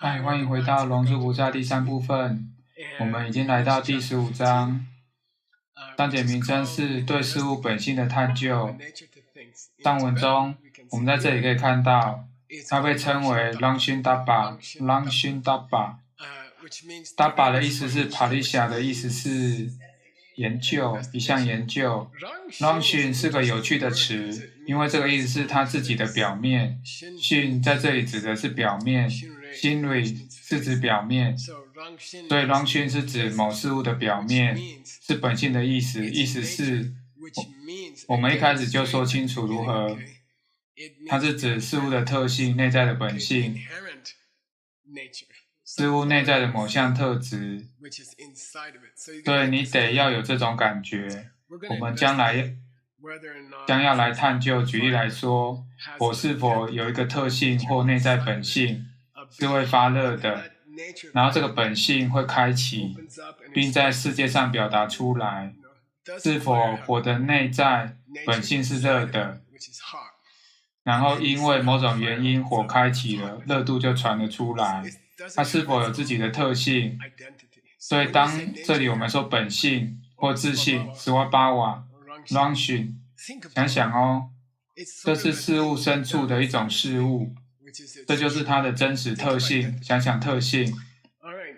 嗨，欢迎回到龙珠菩萨第3部分，我们已经来到第15章，章节名称是对事物本性的探究。上文中，我们在这里可以看到，它被称为 Langshin Dabba。Langshin Dabba 的意思是 Parisha 的意思是研究，一项研究。Langshin 是个有趣的词，因为这个意思是它自己的表面。Shin 在这里指的是表面。Shinri 是指表面，所以 Langshin 是指某事物的表面，是本性的意思。意思是，我们一开始就说清楚如何，它是指事物的特性、内在的本性，事物内在的某项特质。所以你得要有这种感觉。我们将要来探究。举例来说，火是否有一个特性或内在本性？是会发热的，然后这个本性会开启，并在世界上表达出来。是否火的内在本性是热的，然后因为某种原因火开启了，热度就传了出来。它是否有自己的特性？所以当这里我们说本性或自性 Swabhava Langshin， 想想哦，这是事物深处的一种事物，这就是它的真实特性。想想特性。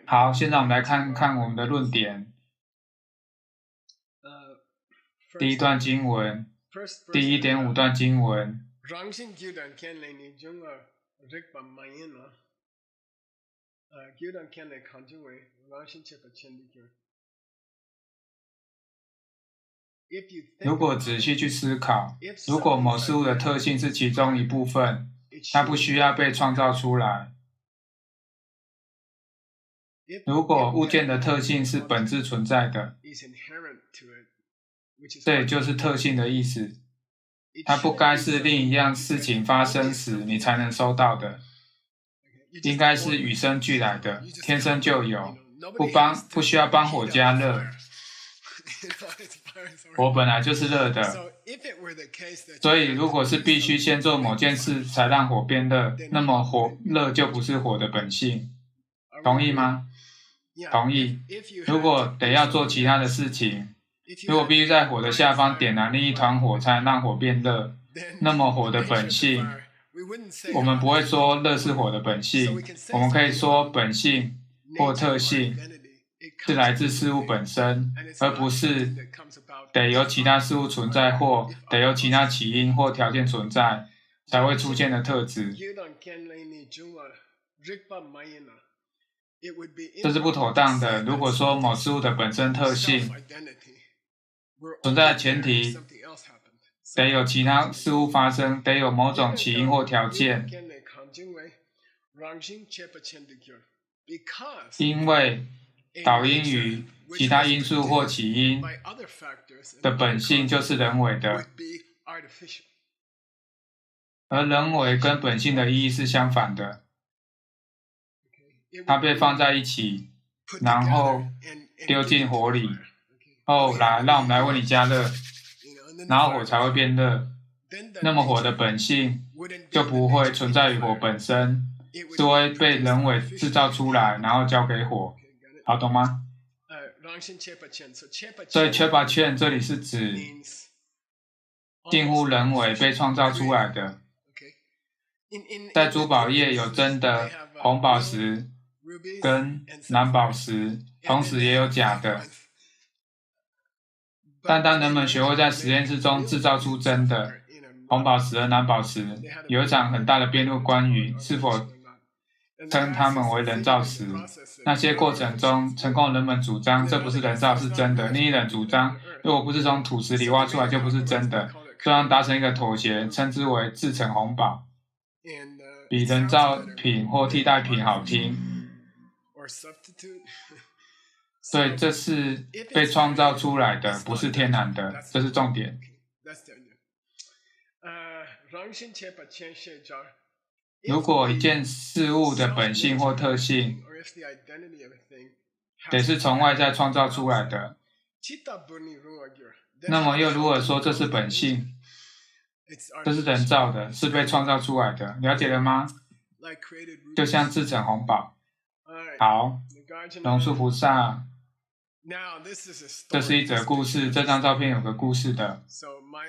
好，现在我们来看看我们的论点。第一段经文，第 1.5 段经文。如果仔细去思考，如果某事物的特性是其中一部分，它不需要被创造出来。如果物件的特性是本质存在的，这也就是特性的意思。它不该是另一样事情发生时你才能收到的，应该是与生俱来的，天生就有，不需要帮火加热。火本来就是热的，所以如果是必须先做某件事才让火变热，那么火热就不是火的本性。同意吗？同意。如果得要做其他的事情，如果必须在火的下方点燃另一团火才能让火变热，那么火的本性，我们不会说热是火的本性，我们可以说本性或特性是来自事物本身，而不是得由其他事物存在或得由其他起因或条件存在才会出现的特质。这是不妥当的。如果说某事物的本身特性存在的前提得有其他事物发生，得有某种起因或条件，因为导因于其他因素或起因的本性就是人为的，而人为跟本性的意义是相反的。它被放在一起，然后丢进火里，让我们来为你加热，然后火才会变热。那么火的本性就不会存在于火本身，是会被人为制造出来，然后交给火。好，懂吗？所以 Chepa-Chen 这里是指近乎人为被创造出来的。在珠宝业有真的红宝石跟蓝宝石，同时也有假的。但当人们学会在实验室中制造出真的红宝石和蓝宝石，有一场很大的辩论关于是否称它们为人造石。那些过程中，成功人们主张这不是人造，是真的；另一人主张，如果不是从土石里挖出来，就不是真的。最后达成一个妥协，称之为制成红宝，比人造品或替代品好听。所以这是被创造出来的，不是天然的，这是重点。如果一件事物的本性或特性得是从外在创造出来的，那么又如何说这是本性？这是人造的，是被创造出来的，了解了吗？就像制成红宝。好，龙树菩萨，这是一则故事。这张照片有个故事的。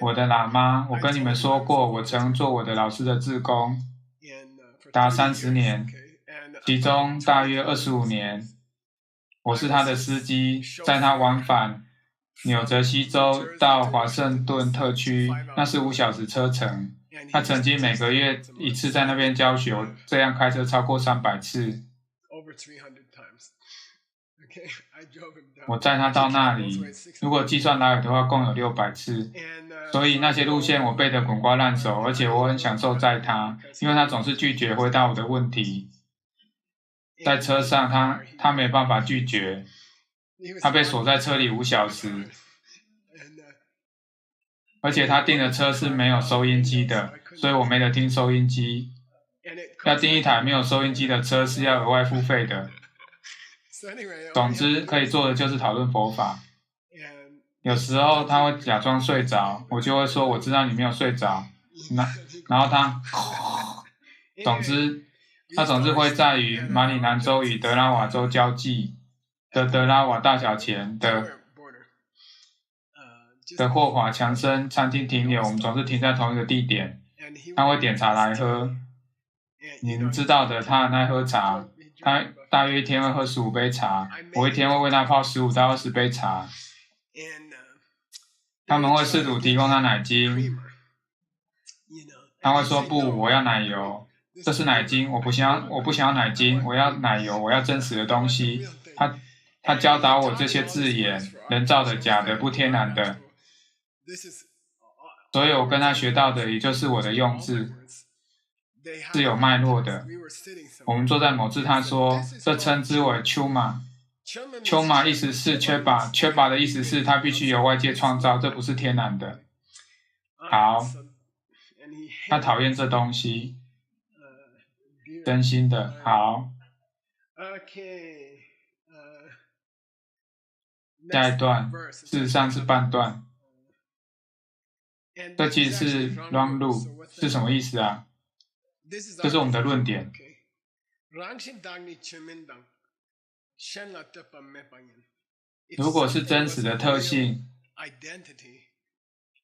我的喇嘛，我跟你们说过，我曾做我的老师的志工，达30年，其中大约25年，我是他的司机，载他往返纽泽西州到华盛顿特区，那是5小时车程。他曾经每个月1次在那边教学，我这样开车超过300次。我载他到那里，如果计算来回的话，共有600次。所以那些路线我背得滚瓜烂熟，而且我很享受载他，因为他总是拒绝回答我的问题。在车上他没办法拒绝，他被锁在车里5小时，而且他订的车是没有收音机的，所以我没得听收音机。要订一台没有收音机的车是要额外付费的。总之，可以做的就是讨论佛法。有时候他会假装睡着，我就会说我知道你没有睡着。然后总之，他总是会在于马里兰州与德拉瓦州交际的德拉瓦大桥前的霍华强森餐厅停留，我们总是停在同一个地点。他会点茶来喝，你们知道的，他很爱喝茶。他大约一天会喝15杯茶，我一天会为他泡15到20杯茶。他们会试图提供他奶精，他会说不，我要奶油，这是奶精，我不想要奶精，我要奶油，我要真实的东西。他教导我这些字眼，人造的、假的、不天然的，所以我跟他学到的也就是我的用字，是有脉络的。我们坐在某次，他说这称之为丘玛。丘玛意思是缺乏的意思是它必须由外界创造，这不是天然的。好，他讨厌这东西，真心的。好，下一段事实上是半段，这其实是 wrong loop， 是什么意思啊？这是我们的论点。如果是真实的特性，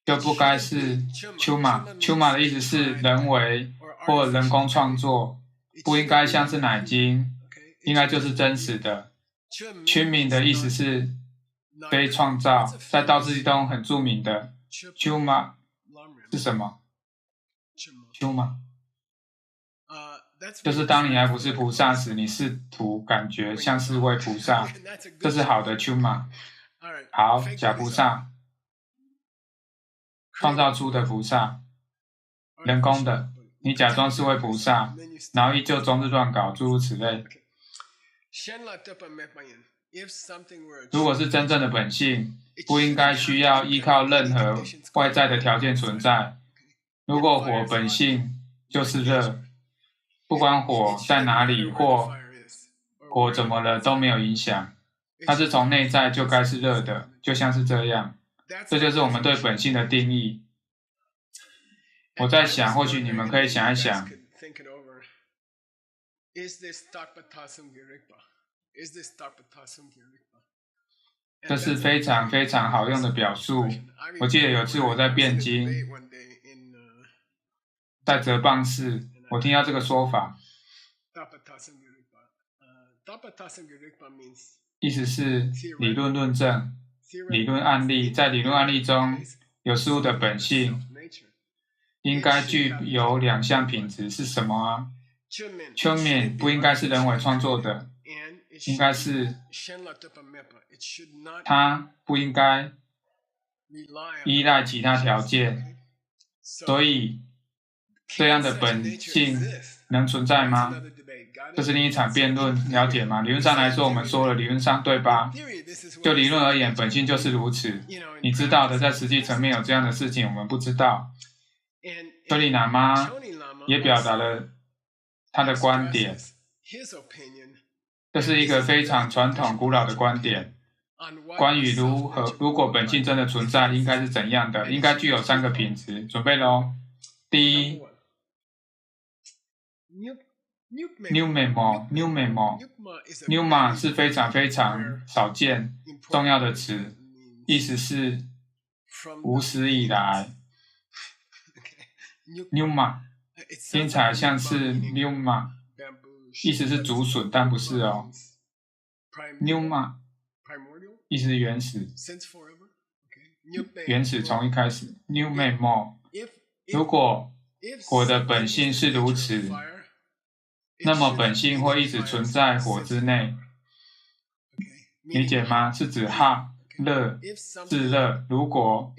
就不该是丘玛。丘玛的意思是人为或人工创作，不应该像是奶精，应该就是真实的。圈名的意思是非创造，在道次第中很著名的丘玛是什么？丘玛就是当你还不是菩萨时，你试图感觉像是位菩萨，这是好的丘玛。好，假菩萨，创造出的菩萨，人工的，你假装是位菩萨，然后依旧中日乱搞，诸如此类。如果是真正的本性，不应该需要依靠任何外在的条件存在。如果火本性就是热，不管火在哪里或火怎么了都没有影响，它是从内在就该是热的，就像是这样。这就是我们对本性的定义。我在想，或许你们可以想一想，这是非常非常好用的表述。我记得有次我在辩经，在责棒室，我听到这个说法，意思是理论论证、理论案例。在理论案例中，有事物的本性应该具有2项品质，是什么啊？丘勉不应该是人为创作的，应该是它不应该依赖其他条件，所以这样的本性能存在吗？这是另一场辩论，了解吗？理论上来说，我们说了，理论上对吧？就理论而言，本性就是如此。你知道的，在实际层面有这样的事情，我们不知道。丘里喇嘛也表达了他的观点，这是一个非常传统古老的观点，关于如果本性真的存在，应该是怎样的？应该具有3个品质。准备咯。第一， ，pneuma 是非常非常少见、重要的词，意思是无始以来。pneuma 听起来像是 pneuma， 意思是竹笋，但不是哦。pneuma 意思是原始，原始从一开始。pneumemo 如果火的本性是如此，那么本性会一直存在火之内，理解吗？是指哈热炙热。如果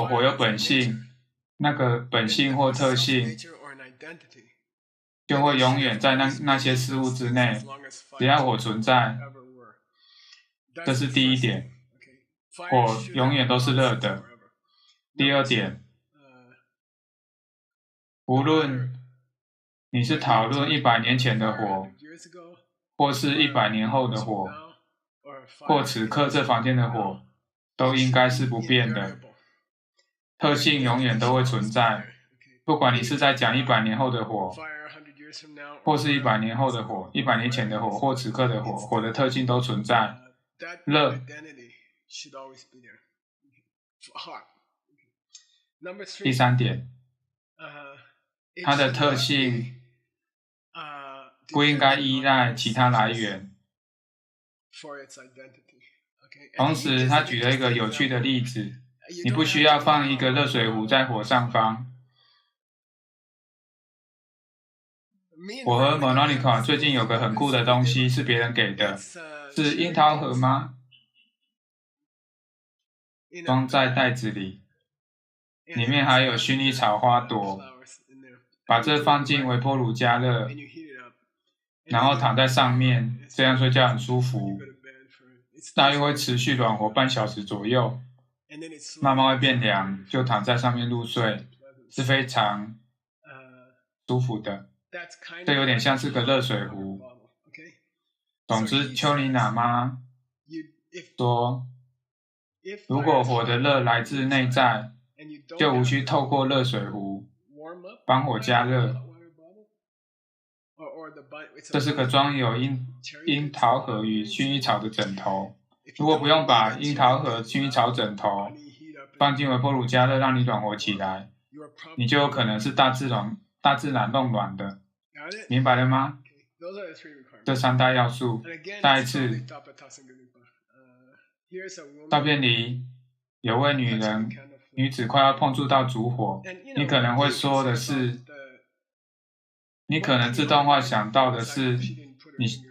火有本性，那个本性或特性就会永远在那些事物之内，只要火存在。这是第一点，火永远都是热的。第二点，无论你是讨论100年前的火，或是100年后的火，或此刻这房间的火，都应该是不变的，特性永远都会存在。不管你是在讲100年后的火，或是100年后的火，100年前的火，或此刻的火，火的特性都存在。热。第三点，它的特性不应该依赖其他来源。同时，他举了一个有趣的例子，你不需要放一个热水壶在火上方。我和 Monica 最近有个很酷的东西是别人给的，是樱桃核吗？装在袋子里，里面还有薰衣草花朵。把这放进微波炉加热，然后躺在上面，这样睡觉很舒服。大约会持续暖和半小时左右，慢慢会变凉，就躺在上面入睡，是非常舒服的。这有点像是个热水壶。总之，丘尼娜妈说，如果火的热来自内在，就无需透过热水壶帮火加热。这是个装有樱桃核与薰衣草的枕头。如果不用把樱桃核、薰衣草枕头放进微波炉加热，让你暖和起来，你就有可能是大自然弄暖的。明白了吗？这3大要素。再一次，照片里有位女子快要碰触到烛火，你可能会说的是，你可能自动化想到的是，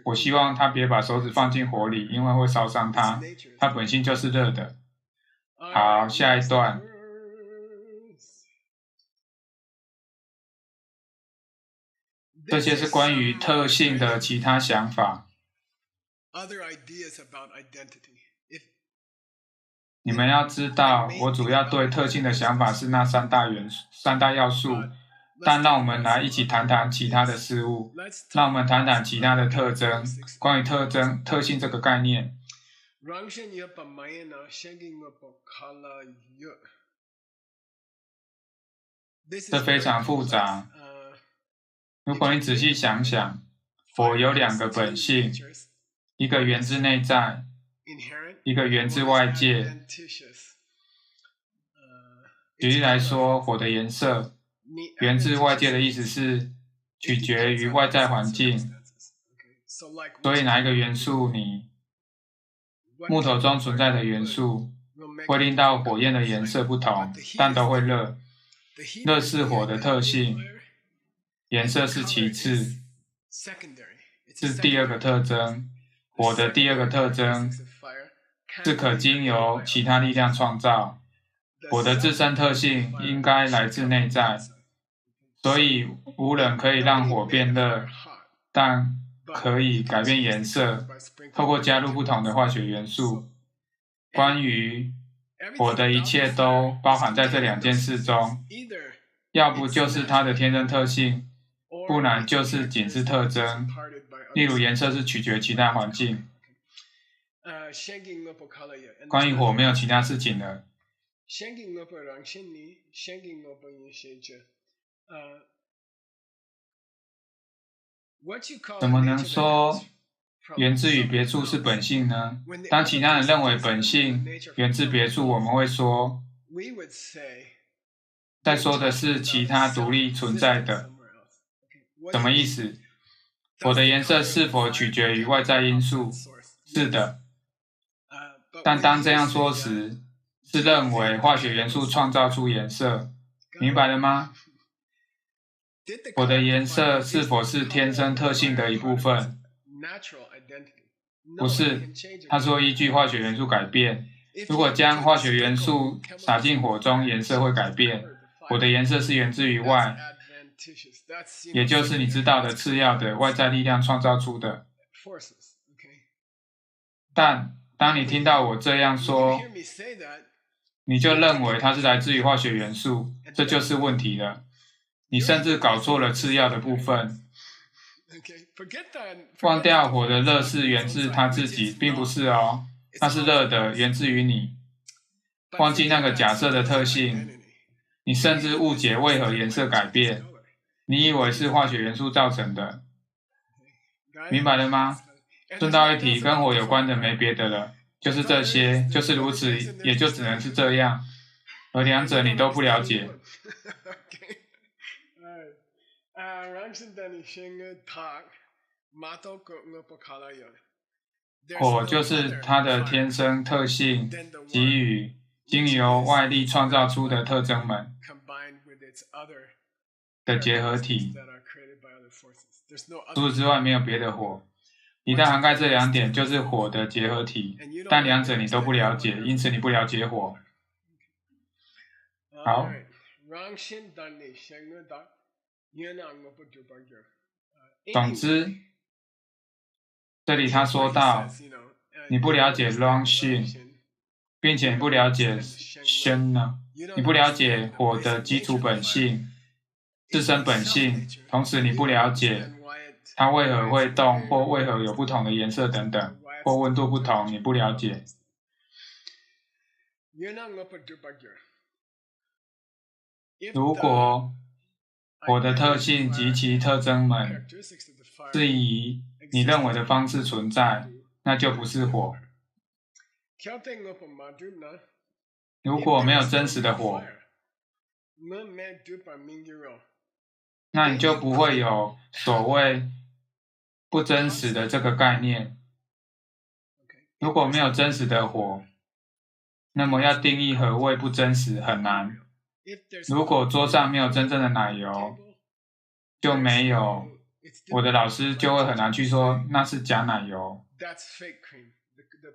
我希望她别把手指放进火里，因为会烧伤她，它本性就是热的。好，下一段。这些是关于特性的其他想法。你们要知道，我主要对特性的想法是那3大要素，但让我们来一起谈谈其他的事物。让我们谈谈其他的特征。关于特性这个概念，这非常复杂。如果你仔细想想，火有2个本性，一个源自内在，一个源自外界。举例来说，火的颜色源自外界的意思是取决于外在环境，所以哪一个元素木头中存在的元素会令到火焰的颜色不同，但都会热。热是火的特性，颜色是其次，是第2个特征。火的第2个特征是可经由其他力量创造。火的自身特性应该来自内在，所以无人可以让火变热，但可以改变颜色，透过加入不同的化学元素。关于火的一切都包含在这2件事中，要不就是它的天生特性，不然就是仅是特征。例如颜色是取决其他环境。关于火没有其他事情了。怎么能说源自于别处是本性呢？当其他人认为本性源自别处，我们会说，在说的是其他独立存在的。什么意思？火的颜色是否取决于外在因素？是的。但当这样说时，是认为化学元素创造出颜色，明白了吗？火的颜色是否是天生特性的一部分？不是，他说依据化学元素改变。如果将化学元素撒进火中，颜色会改变。火的颜色是源自于外，也就是你知道的次要的外在力量创造出的。但当你听到我这样说，你就认为它是来自于化学元素，这就是问题了。你甚至搞错了次要的部分。忘掉火的热是源自它自己，并不是哦，它是热的，源自于你。忘记那个假设的特性，你甚至误解为何颜色改变，你以为是化学元素造成的，明白了吗？顺道一提，跟火有关的没别的了，就是这些，就是如此，也就只能是这样，而两者你都不了解。火就是它的天生特性给予经由外力创造出的特征们的结合体，除此之外没有别的火。一旦涵盖这两点，就是火的结合体，但两者你都不了解，因此你不了解火。好。总之，这里他说到，你不了解 Rongxin， 并且你不了解 Shen 呢，你不了解火的基础本性、自身本性，同时你不了解它为何会动，或为何有不同的颜色等等，或温度不同，你不了解。如果火的特性及其特征们是以你认为的方式存在，那就不是火。如果没有真实的火，那你就不会有所谓不真实的这个概念。如果没有真实的火，那么要定义何谓不真实很难。如果桌上没有真正的奶油，就没有，我的老师就会很难去说那是假奶油，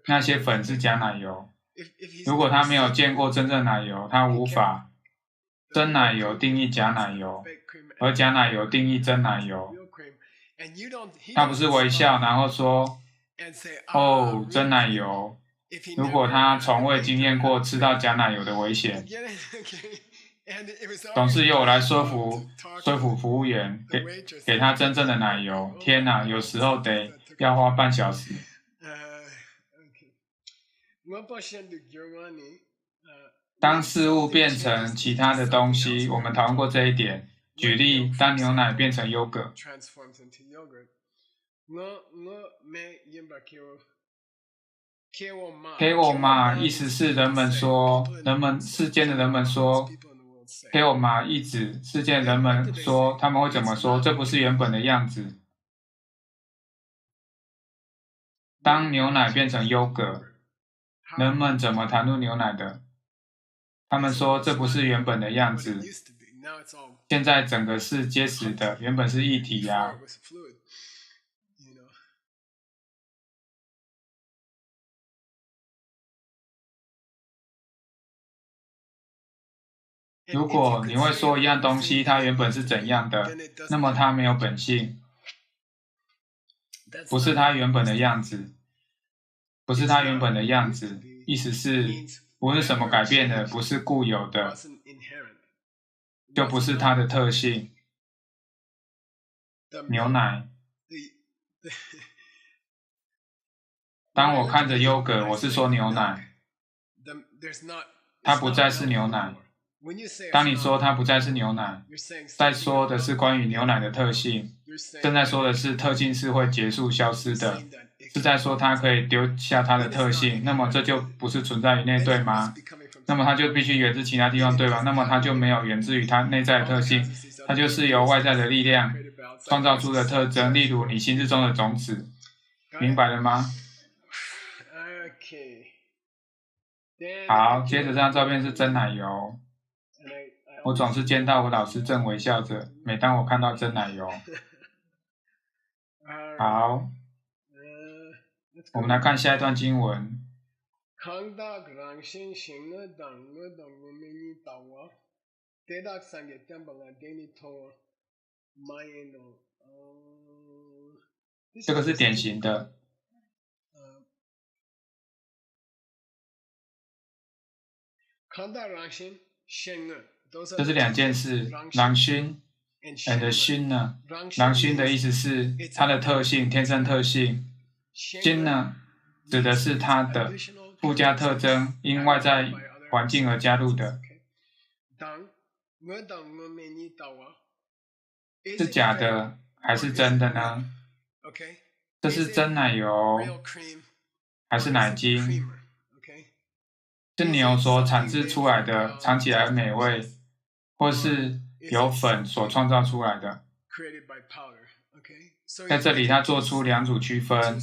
那些粉是假奶油。如果他没有见过真正奶油，他无法真奶油定义假奶油，而假奶油定义真奶油。他不是微笑然后说哦真奶油，如果他从未经验过吃到假奶油的危险，总是由我来说服服务员给他真正的奶油。天哪，有时候要花半小时。当事物变成其他的东西，我们讨论过这一点。举例，当牛奶变成优格。给我嘛，意思是世间的人们说，给我嘛，意指世间人们说，他们会怎么说？这不是原本的样子。当牛奶变成优格，人们怎么谈论牛奶的？他们说这不是原本的样子，现在整个是结实的，原本是液体呀。如果你会说一样东西它原本是怎样的，那么它没有本性，不是它原本的样子，不是它原本的样子，意思是不是什么改变的，不是固有的，就不是它的特性。牛奶，当我看着优格，我是说牛奶，它不再是牛奶。当你说它不再是牛奶，在说的是关于牛奶的特性，正在说的是特性是会结束消失的，是在说它可以丢下它的特性，那么这就不是存在于内，对吗？那么它就必须源自其他地方，对吧？那么它就没有源自于它内在的特性，它就是由外在的力量创造出的特征，例如你心智中的种子，明白了吗？好，接着这张照片是真奶油。我总是见到我老师正微笑着，每当我看到真奶油。好，我们来看下一段经文。这个是典型的。这是两件事，狼熏 and 熏呢？狼熏的意思是它的特性，天生特性。熏呢，指的是它的附加特征，因外在环境而加入的。是假的还是真的呢？这是真奶油还是奶精？是牛所产制出来的，尝起来美味，或是由粉所创造出来的。在这里，他做出两组区分：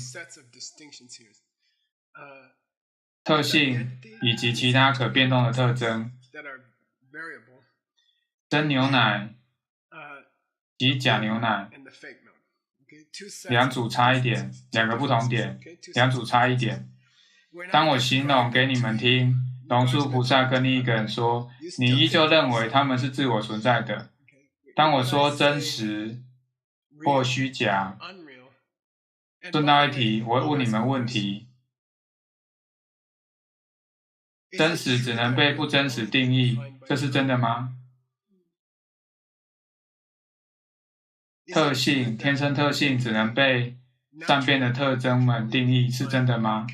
特性以及其他可变动的特征。真牛奶及假牛奶，两组差一点，两个不同点，两组差一点。当我形容给你们听，龙树菩萨跟另一个人说，你依旧认为他们是自我存在的。当我说真实或虚假，顺道一提，我会问你们问题：真实只能被不真实定义，这是真的吗？特性，天生特性只能被善变的特征们定义，是真的吗？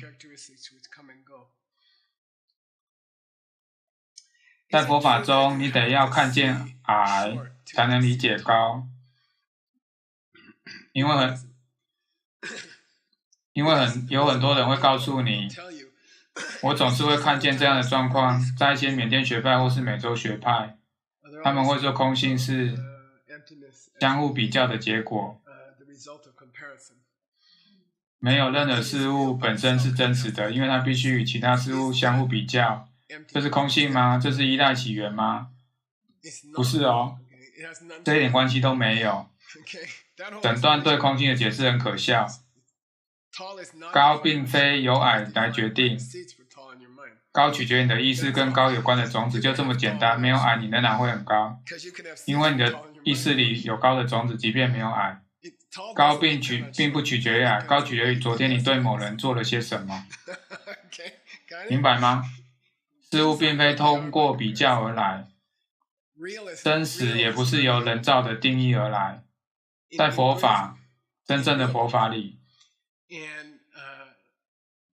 在佛法中，你得要看见矮，才能理解高。因为有很多人会告诉你，我总是会看见这样的状况，在一些缅甸学派或是美洲学派，他们会说空性是相互比较的结果，没有任何事物本身是真实的，因为它必须与其他事物相互比较。这是空性吗？这是依赖起源吗？不是哦，这一点关系都没有。整段对空性的解释很可笑。高并非由矮来决定，高取决于你的意识跟高有关的种子，就这么简单。没有矮，你仍然会很高，因为你的意识里有高的种子，即便没有矮。高并不取决于矮，高取决于昨天你对某人做了些什么。明白吗？事物并非通过比较而来，真实也不是由人造的定义而来。在佛法，真正的佛法里，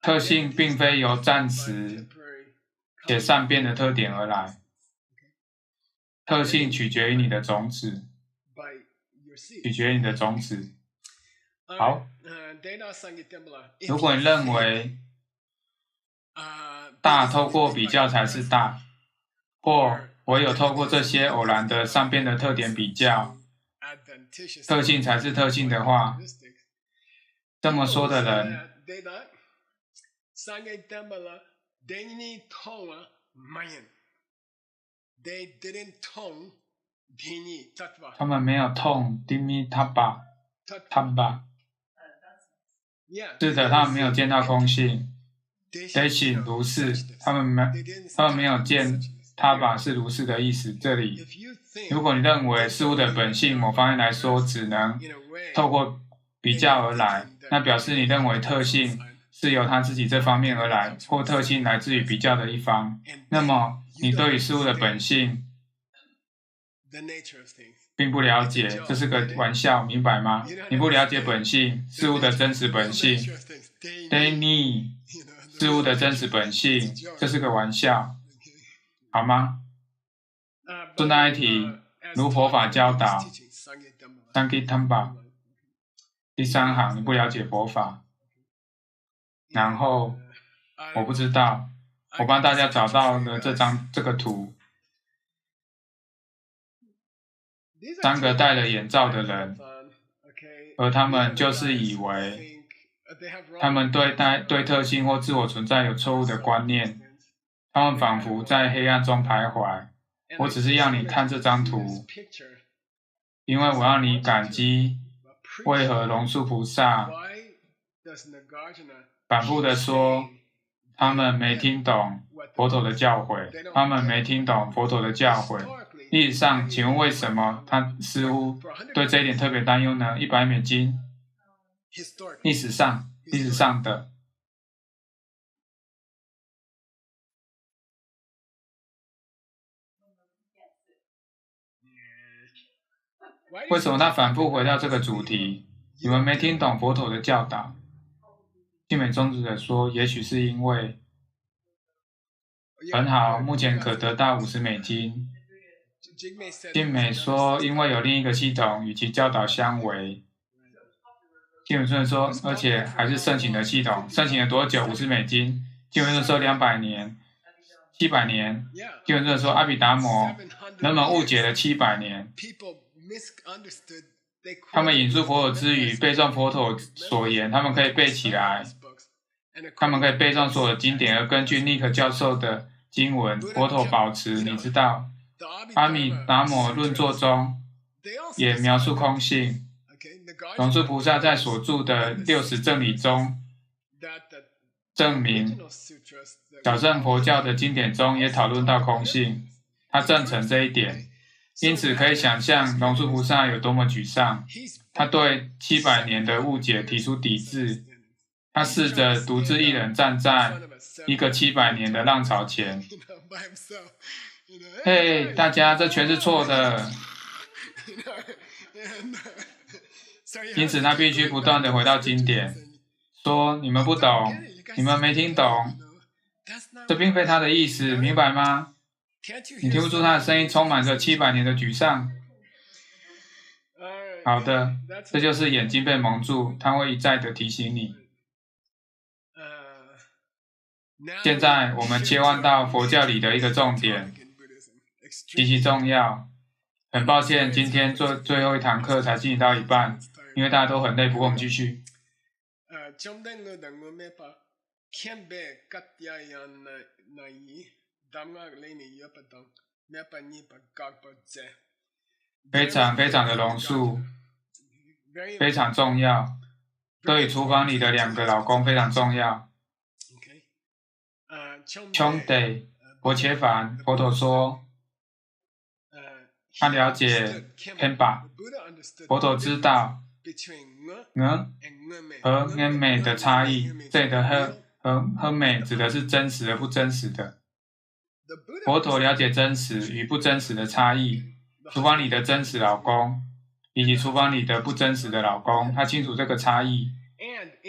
特性并非由暂时且善变的特点而来，特性取决于你的种子，取决于你的种子。好，如果你认为大透过比较才是大，或唯有透过这些偶然的善变的特点比较，特性才是特性的话，这么说的人他们没有痛 Dimi Taba， 是的，他们没有见到空性 Deshin 如是，他们没有见 Taba 是如是的意思。这里，如果你认为事物的本性某方面来说只能透过比较而来，那表示你认为特性是由它自己这方面而来，或特性来自于比较的一方，那么你对于事物的本性并不了解，这是个玩笑，明白吗？你不了解本性，事物的真实本性 Deni 事物的真实本性，这是个玩笑，好吗？顺带一提，如佛法教导，Sankirtamba，第3行你不了解佛法，然后我不知道，我帮大家找到了这个图，3个戴了眼罩的人，而他们就是以为他们对特性或自我存在有错误的观念，他们仿佛在黑暗中徘徊。我只是让你看这张图，因为我让你感激为何龙树菩萨反复的说他们没听懂佛陀的教诲，他们没听懂佛陀的教诲。历史上，请问为什么他似乎对这一点特别担忧呢？$100，历史上的。为什么他反复回到这个主题？你们没听懂佛陀的教导。静美宗旨者说，也许是因为很好，目前可得到$50。静美说，因为有另一个系统与其教导相违。静美宗旨说，而且还是盛行的系统，盛行了多久？$50。静美宗旨说200年、700年。静美宗旨说，阿毗达摩人们误解了700年。他们引述佛陀之语，背诵佛陀所言，他们可以背起来，他们可以背诵所有的经典，而根据尼克教授的经文，佛陀保持，你知道，阿弥达摩论作中也描述空性。龙树菩萨在所著的60正理中证明，小乘佛教的经典中也讨论到空性，他证成这一点。因此可以想象龙树菩萨有多么沮丧，他对700年的误解提出抵制，他试着独自一人站在一个700年的浪潮前。嘿，大家，这全是错的。因此他必须不断地回到经典，说你们不懂，你们没听懂，这并非他的意思，明白吗？你听不出他的声音充满着700年的沮丧？好的，这就是眼睛被蒙住，他会一再的提醒你。现在我们切换到佛教里的一个重点，极其重要。很抱歉，今天最后一堂课才进行到一半，因为大家都很累，不过我们继续。非常非常的龙树，非常重要，对于厨房里的2个老公非常重要。兄弟，佛切凡，佛陀说，他了解 Kempa， 佛陀知道和美的差异，这里的和美指的是真实而不真实的。佛陀了解真实与不真实的差异，厨房里的真实老公以及厨房里的不真实的老公，他清楚这个差异。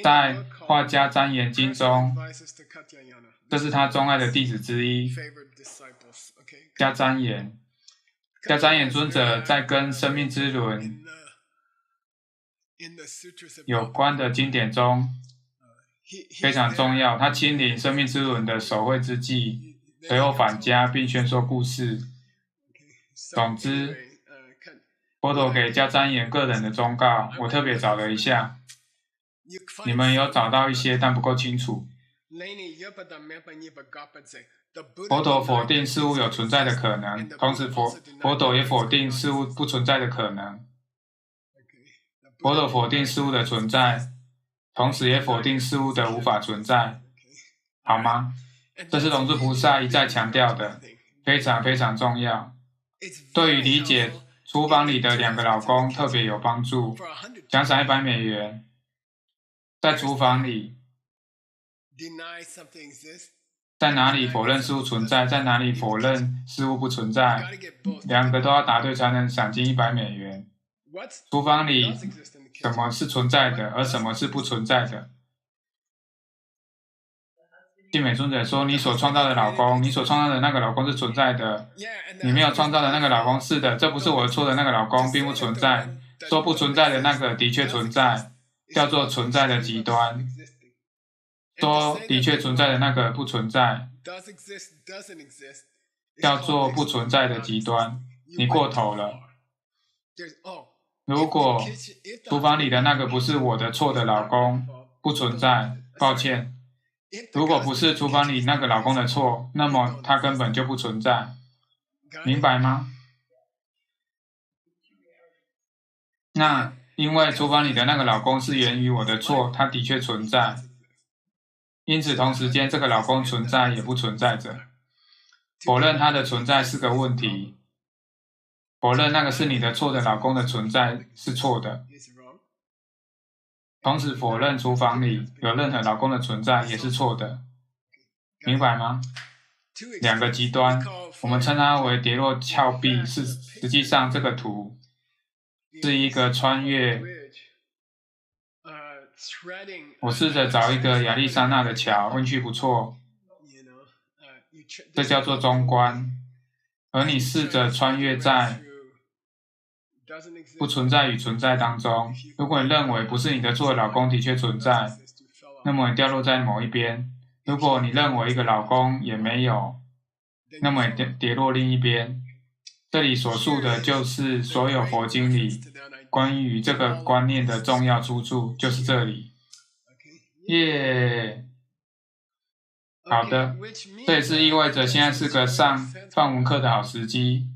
在画家箴言经中，这是他钟爱的弟子之一，迦旃延。迦旃延尊者在跟生命之轮有关的经典中非常重要，他亲临生命之轮的守会之际，随后返家并宣说故事。总之，佛陀给迦旃延个人的忠告，我特别找了一下，你们有找到一些，但不够清楚。佛陀否定事物有存在的可能，同时佛陀也否定事物不存在的可能。佛陀否定事物的存在，同时也否定事物的无法存在，好吗？这是龙树菩萨一再强调的，非常非常重要，对于理解厨房里的2个老公特别有帮助。奖赏$100，在厨房里，在哪里否认事物存在，在哪里否认事物不存在，2个都要答对才能赏金$100。厨房里什么是存在的，而什么是不存在的？静美尊者说：“你所创造的老公，你所创造的那个老公是存在的。你没有创造的那个老公是的，这不是我说的那个老公，并不存在。说不存在的那个的确存在，叫做存在的极端。说的确存在的那个不存在，叫做不存在的极端。你过头了。如果厨房里的那个不是我的错的老公，不存在，抱歉。如果不是厨房里那个老公的错，那么他根本就不存在，明白吗？那因为厨房里的那个老公是源于我的错，他的确存在。因此同时间这个老公存在也不存在着。否认他的存在是个问题，否认那个是你的错的老公的存在是错的。同时否认厨房里有任何老公的存在也是错的，明白吗？两个极端，我们称它为跌落峭壁，实际上这个图是一个穿越。我试着找一个亚利桑那的桥，运气不错，这叫做中观。而你试着穿越在不存在与存在当中。如果你认为不是你的错的老公的确存在，那么你掉落在某一边。如果你认为一个老公也没有，那么你跌落另一边。这里所述的就是所有佛经里关于这个观念的重要出处，就是这里。耶、好的，这也是意味着现在是个上梵文课的好时机。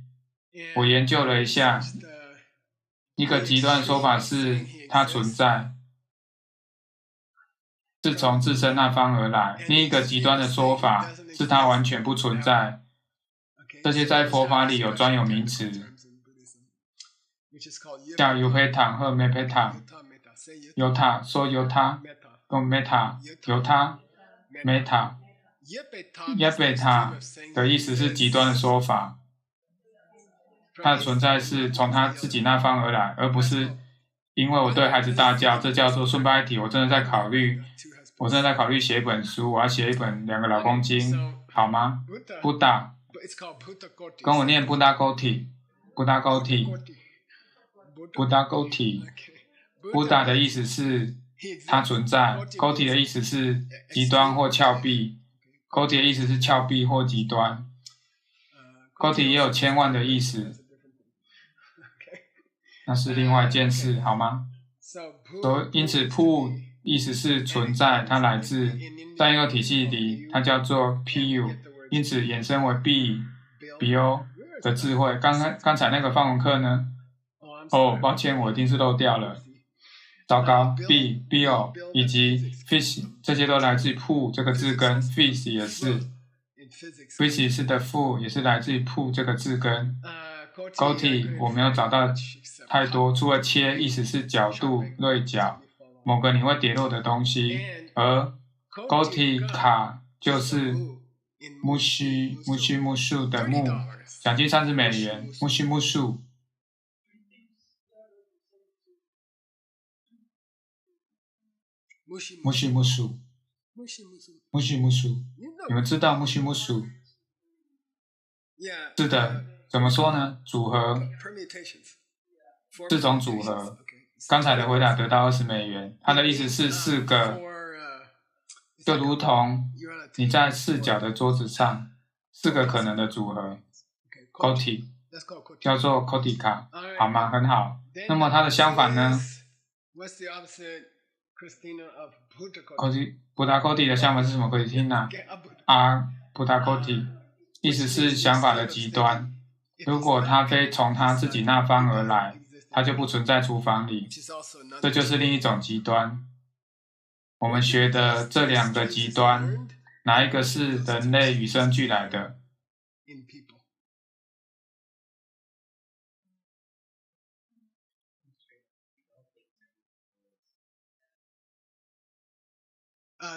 我研究了一下，一个极端的说法是它存在，是从自身那方而来；另一个极端的说法是它完全不存在。这些在佛法里有专有名词，叫尤培塔和梅培塔。尤塔说尤他，跟梅塔尤他梅塔。耶贝塔的意思是极端的说法，它的存在是从他自己那方而来，而不是因为我对孩子大叫。这叫做顺带一提，我真的在考虑写一本书，我要写一本2个老公经，好吗？布达，跟我念布达沟体，布达沟体，布达沟体。布达的意思是它存在，沟体的意思是极端或峭壁。沟体的意思是峭壁或极端，沟体也有千万的意思，那是另外一件事，好吗？因此，pu 意思是存在，它来自在一个体系里，它叫做 pu， 因此衍生为 bio 的智慧。刚才那个梵文课呢？哦，抱歉，我一定是漏掉了。糟糕 ，bio 以及 fish 这些都来自 pu 这个字根 ，fish 也是 ，fish 的 fu 也是来自于 pu 这个字根。沟体我没有找到太多，除了切意思是角度、锐角，某个你会跌落的东西，而沟体卡就是木须的木，奖金30美元，木须。木须，你们知道木须？是的，怎么说呢？组合，4种组合。刚才的回答得到20美元，它的意思是4个，就如同你在4角的桌子上4个可能的组合。沟体叫做沟体卡，好吗？很好。那么它的相反呢？布达沟体的相反是什么？可以听呢？布达沟体，意思是想法的极端。如果它非从他自己那方而来，它就不存在厨房里。这就是另一种极端。我们学的这2个极端，哪一个是人类与生俱来的？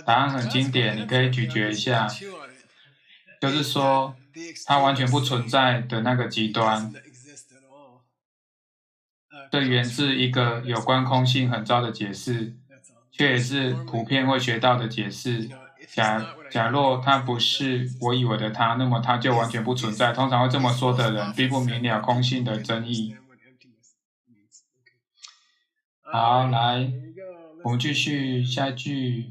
答案很经典，你可以咀嚼一下。就是说，它完全不存在的那个极端，这源自一个有关空性很糟的解释，却也是普遍会学到的解释。假若它不是我以为的它，那么它就完全不存在。通常会这么说的人，并不明了空性的真义。好，来，我们继续下一句。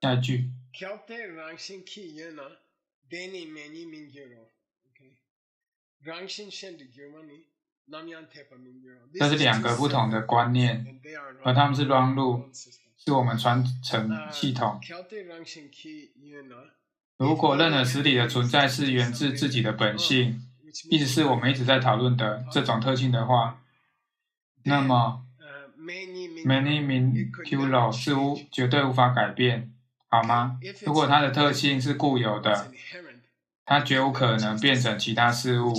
下一句。这是两个不同的观念，而他们是软路，是我们传承系统。如果任何实体的存在是源自自己的本性，意思是我们一直在讨论的这种特性的话，那么 many minculo 似乎绝对无法改变，好吗？如果它的特性是固有的，它绝无可能变成其他事物，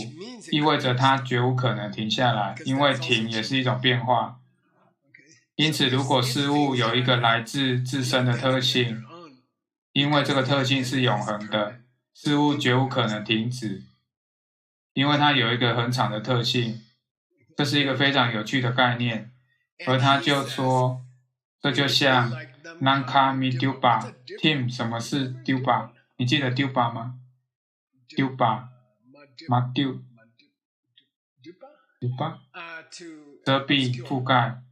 意味着它绝无可能停下来，因为停也是一种变化。因此，如果事物有一个来自自身的特性，因为这个特性是永恒的，事物绝无可能停止，因为它有一个很长的特性。这是一个非常有趣的概念，而他就说，这就像 Nanka mi duba Tim 什么是 duba？ 你记得 duba 吗？duba 嘛丢 duba 遮蔽覆盖。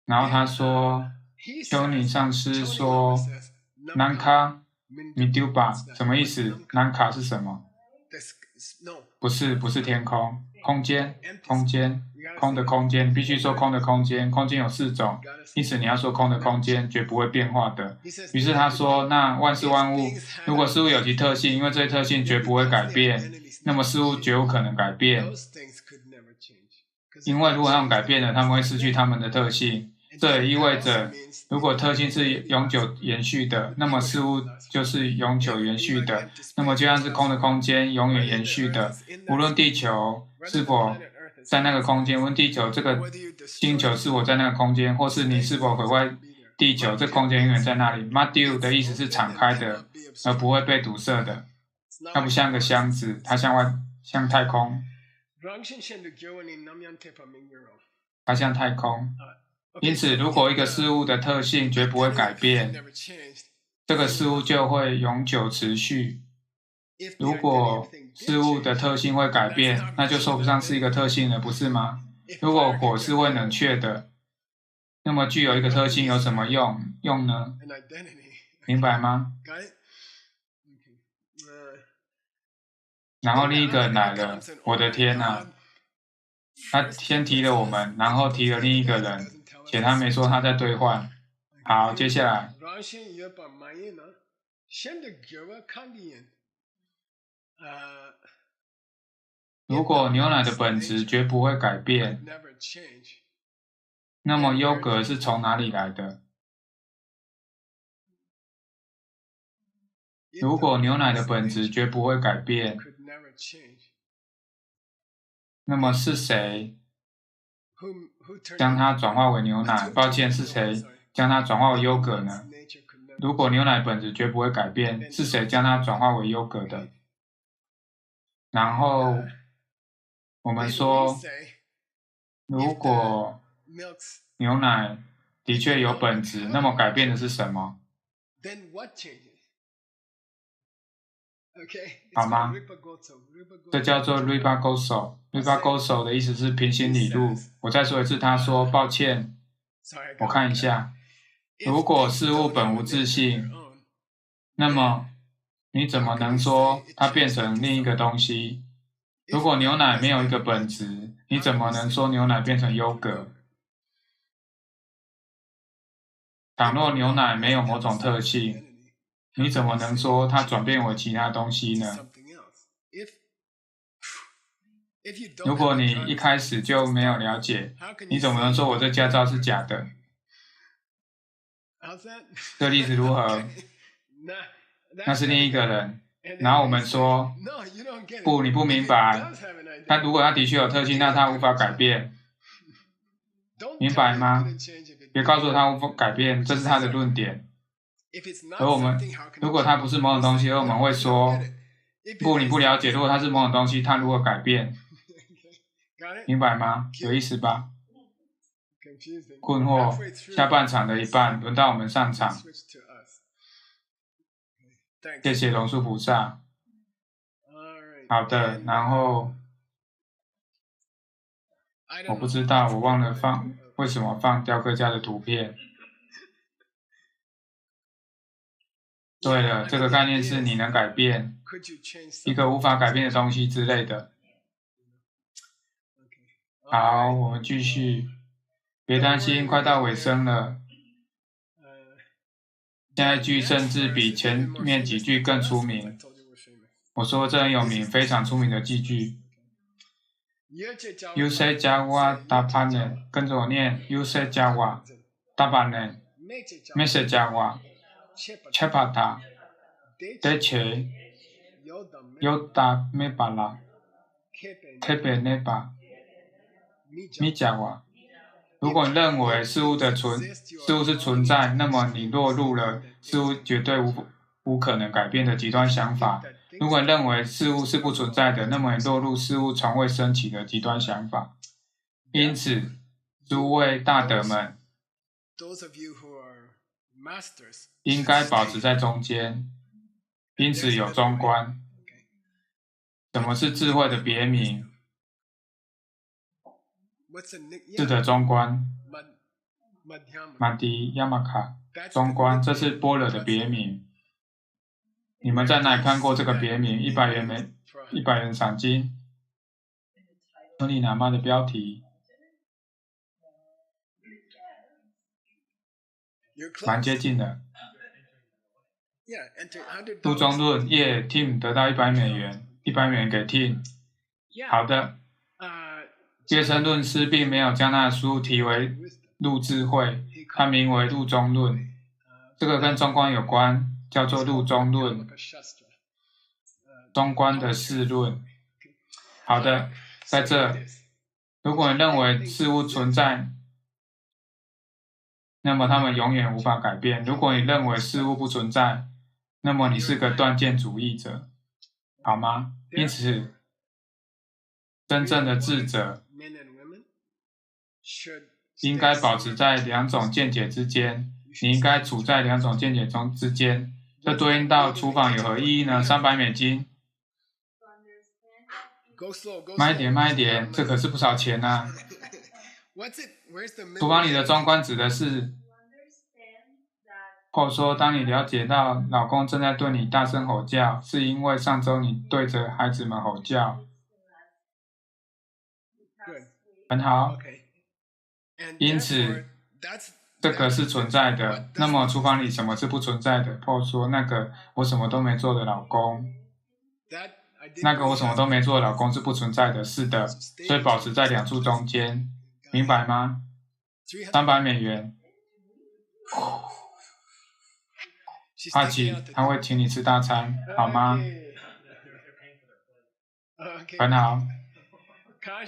然后他说，修女上师说 Nanka mi duba 什么意思 ？Nanka 是什么？不是天空，空间，空的空间，必须说空的空间，空间有4种，因此你要说空的空间绝不会变化的。于是他说，那万事万物，如果事物有其特性，因为这些特性绝不会改变，那么事物绝无可能改变，因为如果它们改变了，它们会失去它们的特性。这也意味着，如果特性是永久延续的，那么事物就是永久延续的。那么就像是空的空间永远延续的，无论地球是否在那个空间，无论地球这个星球是否在那个空间，或是你是否毁坏地球，这空间永远在那里。Madu 的意思是敞开的，而不会被堵塞的。它不像个箱子，它像太空。它像太空。因此，如果一个事物的特性绝不会改变，这个事物就会永久持续。如果事物的特性会改变，那就说不上是一个特性了，不是吗？如果火是会冷却的，那么具有一个特性有什么用呢？明白吗？然后另一个人来了，我的天哪！他先提了我们，然后提了另一个人，且他没说他在兑换。好，接下来。如果牛奶的本质绝不会改变，那么优格是从哪里来的？如果牛奶的本质绝不会改变，那么是谁将它转化为牛奶？抱歉，是谁将它转化为优格呢？如果牛奶本质绝不会改变，是谁将它转化为优格的？然后我们说，如果牛奶的确有本质，那么改变的是什么？好吗？这叫做 Ribagoso。Ribagoso 的意思是平行理路。我再说一次，他说抱歉，我看一下。如果事物本无自性，那么你怎么能说它变成另一个东西？如果牛奶没有一个本质，你怎么能说牛奶变成优格？倘若牛奶没有某种特性，你怎么能说它转变为其他东西呢？如果你一开始就没有了解，你怎么能说我这驾照是假的？这例子如何？那是另一个人。然后我们说，不，你不明白。如果他的确有特性，那他无法改变。明白吗？别告诉他无法改变，这是他的论点。而我们，如果它不是某种东西，而我们会说，不，你不了解。如果它是某种东西，它如何改变？明白吗？有意思吧？困惑。下半场的一半，轮到我们上场。谢谢龙树菩萨。好的，然后我不知道，我忘了为什么放雕刻家的图片。对了，这个概念是你能改变一个无法改变的东西之类的。好，我们继续。别担心，快到尾声了。下一句甚至比前面几句更出名。我说这很有名，非常出名的句句。Yuse Jawa Tapane， 跟着我念 Yuse Jawa Tapane Mese Jawa Chepata Deche Yoda Mebala Kepe Neba Mijawa。如果你认为事物是存在，那么你落入了事物绝对无可能改变的极端想法。如果你认为事物是不存在的，那么你落入事物从未升起的极端想法。因此，诸位大德们应该保持在中间，因此有中观。什么是智慧的别名？智的中观，马迪亚玛卡中观，这是般若的别名。你们在哪里看过这个别名？100元赏金。托尼喇嘛的标题，蛮接近的。路中论耶 Tim 得到100美元，100美元给 Tim。好的。叶生论师并没有将他的书题为路智慧，它名为路中论。这个跟中观有关，叫做路中论，中观的释论。好的，在这，如果你认为事物存在，那么它们永远无法改变；如果你认为事物不存在，那么你是个断见主义者，好吗？因此，真正的智者应该保持在两种见解之间，你应该处在两种见解之间。这对应到厨房有何意义呢？300美金。慢一点，慢一点，这可是不少钱啊！厨房里的中观指的是，或说，当你了解到老公正在对你大声吼叫，是因为上周你对着孩子们吼叫。很好。因此，这个是存在的。那么厨房里什么是不存在的？或说那个我什么都没做的老公，那个我什么都没做的老公是不存在的。是的，所以保持在两处中间，明白吗？300美元。阿奇，他会请你吃大餐，好吗？很好。好，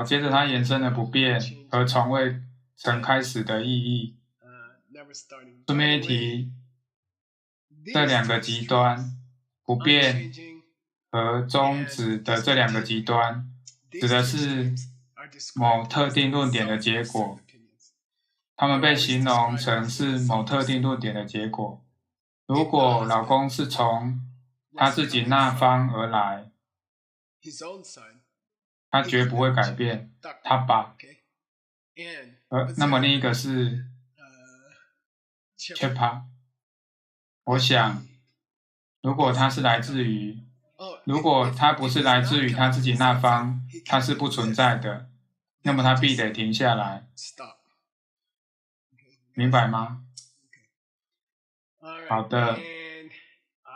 接着他延伸了不变和从未曾开始的意义。顺便一提，这两个极端，不变和终止的这两个极端，指的是某特定论点的结果。他们被形容成是某特定论点的结果。如果老公是从他自己那方而来，他绝不会改变，他把。那么另一个是 Chepa。我想，如果他不是来自于他自己那方，他是不存在的，那么他必得停下来。明白吗？好的。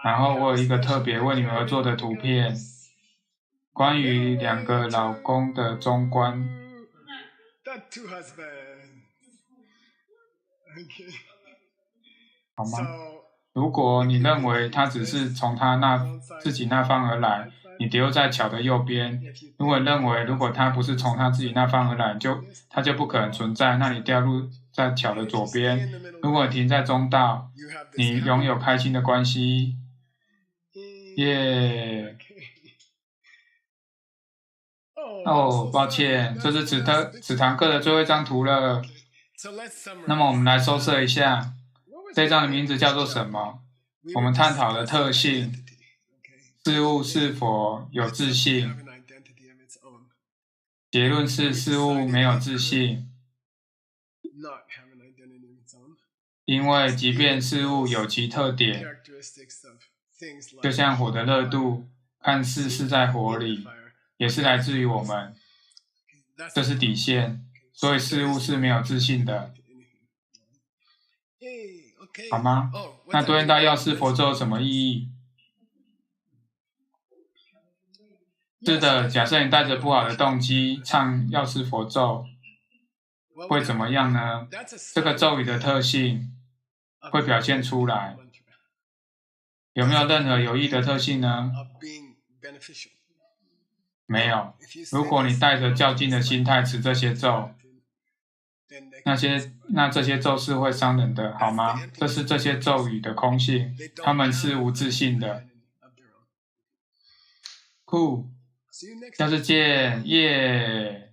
然后我有一个特别为你们而做的图片，关于两个老公的中观。好吗？如果你认为他只是从他自己那方而来，你丢在桥的右边。如果你认为如果他不是从他自己那方而来，他就不可能存在，那你掉入在桥的左边。如果你停在中道，你拥有开心的关系，耶。哦，抱歉，这是此堂课的最后一张图了。那么我们来收摄一下，这一章的名字叫做什么？我们探讨了特性，事物是否有自性。结论是事物没有自性，因为即便事物有其特点，就像火的热度，看似是在火里，也是来自于我们。这是底线，所以事物是没有自性的，好吗？那对应到药师佛咒有什么意义？是的，假设你带着不好的动机唱药师佛咒，会怎么样呢？这个咒语的特性会表现出来。有没有任何有益的特性呢？没有。如果你带着较劲的心态持这些咒，那这些咒是会伤人的，好吗？这是这些咒语的空性，它们是无自性的。酷，下次见，耶。